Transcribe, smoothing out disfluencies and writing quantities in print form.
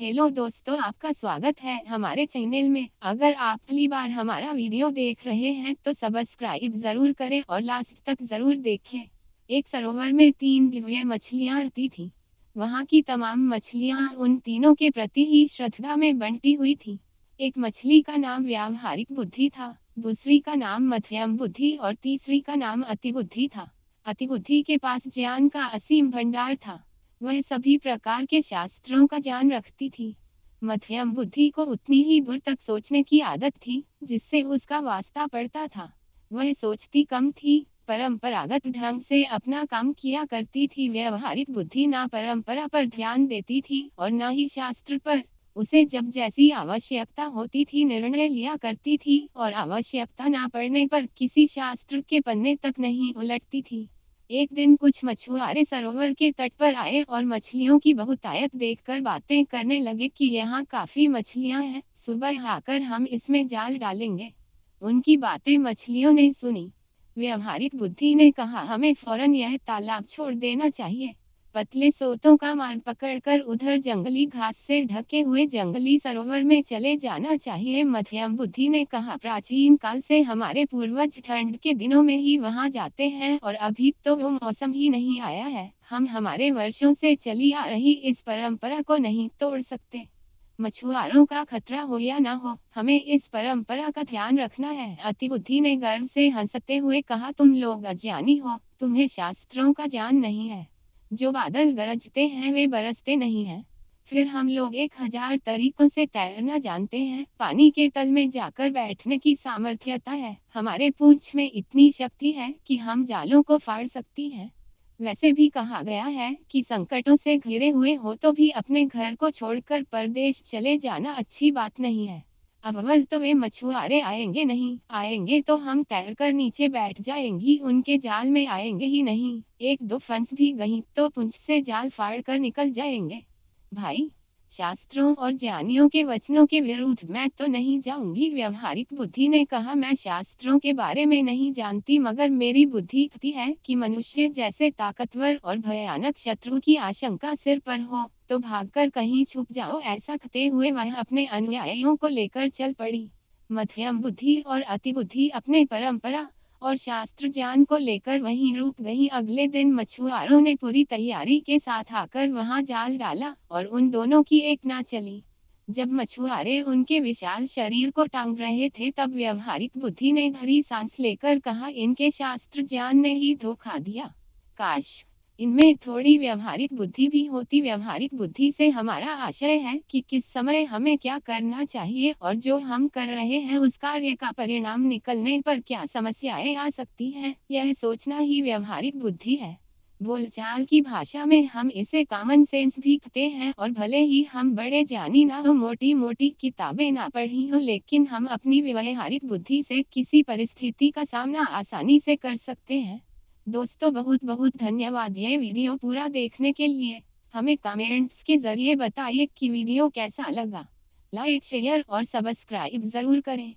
Hello दोस्तों, आपका स्वागत है हमारे चैनल में। अगर आप पहली बार हमारा वीडियो देख रहे हैं तो सब्सक्राइब जरूर करें और लास्ट तक जरूर देखें। एक सरोवर में 3 दिव्य मछलियां रहती थी। वहां की तमाम मछलियां उन तीनों के प्रति ही श्रद्धा में बंटी हुई थी। एक मछली का नाम व्यावहारिक बुद्धि था, दूसरी का नाम मध्यम बुद्धि और तीसरी का नाम अतिबुद्धि था। अतिबुद्धि के पास ज्ञान का असीम भंडार था। वह सभी प्रकार के शास्त्रों का ज्ञान रखती थी। मध्यम बुद्धि को उतनी ही दूर तक सोचने की आदत थी जिससे उसका वास्ता पड़ता था। वह सोचती कम थी, परंपरागत ढंग से अपना काम किया करती थी। व्यवहारिक बुद्धि ना परंपरा पर ध्यान देती थी और न ही शास्त्र पर। उसे जब जैसी आवश्यकता होती थी निर्णय लिया करती थी और आवश्यकता ना पड़ने पर किसी शास्त्र के पन्ने तक नहीं उलटती थी। एक दिन कुछ मछुआरे सरोवर के तट पर आए और मछलियों की बहुतायत देखकर बातें करने लगे कि यहाँ काफी मछलियाँ हैं, सुबह आकर हम इसमें जाल डालेंगे। उनकी बातें मछलियों ने सुनी। व्यवहारिक बुद्धि ने कहा, हमें फौरन यह तालाब छोड़ देना चाहिए। पतले सोतों का मार्ग पकड़कर उधर जंगली घास से ढके हुए जंगली सरोवर में चले जाना चाहिए। मध्यम बुद्धि ने कहा, प्राचीन काल से हमारे पूर्वज ठंड के दिनों में ही वहां जाते हैं और अभी तो वो मौसम ही नहीं आया है। हम हमारे वर्षों से चली आ रही इस परंपरा को नहीं तोड़ सकते। मछुआरों का खतरा हो या ना हो, हमें इस परंपरा का ध्यान रखना है। अतिबुद्धि ने गर्व से हंसते हुए कहा, तुम लोग अज्ञानी हो, तुम्हें शास्त्रों का ज्ञान नहीं है। जो बादल गरजते हैं वे बरसते नहीं हैं। फिर हम लोग 1000 तरीकों से तैरना जानते हैं। पानी के तल में जाकर बैठने की सामर्थ्यता है। हमारे पूंछ में इतनी शक्ति है कि हम जालों को फाड़ सकती हैं। वैसे भी कहा गया है कि संकटों से घिरे हुए हो तो भी अपने घर को छोड़कर परदेश चले जाना अच्छी बात नहीं है। अव्वल तो वे मछुआरे आएंगे नहीं, आएंगे तो हम तैरकर नीचे बैठ जाएंगी, उनके जाल में आएंगे ही नहीं। एक दो फंस भी गई तो पुंछ से जाल फाड़ कर निकल जाएंगे। भाई, शास्त्रों और ज्ञानियों के वचनों के विरुद्ध मैं तो नहीं जाऊंगी। व्यवहारिक बुद्धि ने कहा, मैं शास्त्रों के बारे में नहीं जानती मगर मेरी बुद्धि कहती है कि मनुष्य जैसे ताकतवर और भयानक शत्रु की आशंका सिर पर हो तो भागकर कहीं छुप जाओ। ऐसा कहते हुए वह अपने अनुयायियों को लेकर चल पड़ी। मध्यम बुद्धि और अति बुद्धि अपने परंपरा और शास्त्र ज्ञान को लेकर वहीं रुक गई। अगले दिन मछुआरों ने पूरी तैयारी के साथ आकर वहां जाल डाला और उन दोनों की एक ना चली। जब मछुआरे उनके विशाल शरीर को टांग रहे थे तब व्यवहारिक बुद्धि ने भरी सांस लेकर कहा, इनके शास्त्र ज्ञान ने ही धोखा दिया। काश इनमें थोड़ी व्यवहारिक बुद्धि भी होती। व्यवहारिक बुद्धि से हमारा आशय है कि किस समय हमें क्या करना चाहिए और जो हम कर रहे हैं उस कार्य का परिणाम निकलने पर क्या समस्याएं आ सकती हैं, यह सोचना ही व्यवहारिक बुद्धि है। बोलचाल की भाषा में हम इसे कॉमन सेंस भी कहते हैं और भले ही हम बड़े ज्ञानी ना हो, मोटी मोटी किताबें ना पढ़ी हो, लेकिन हम अपनी व्यवहारिक बुद्धि से किसी परिस्थिति का सामना आसानी से कर सकते हैं। दोस्तों, बहुत बहुत धन्यवाद ये वीडियो पूरा देखने के लिए। हमें कमेंट्स के जरिए बताइए कि वीडियो कैसा लगा। लाइक, शेयर और सब्सक्राइब जरूर करें।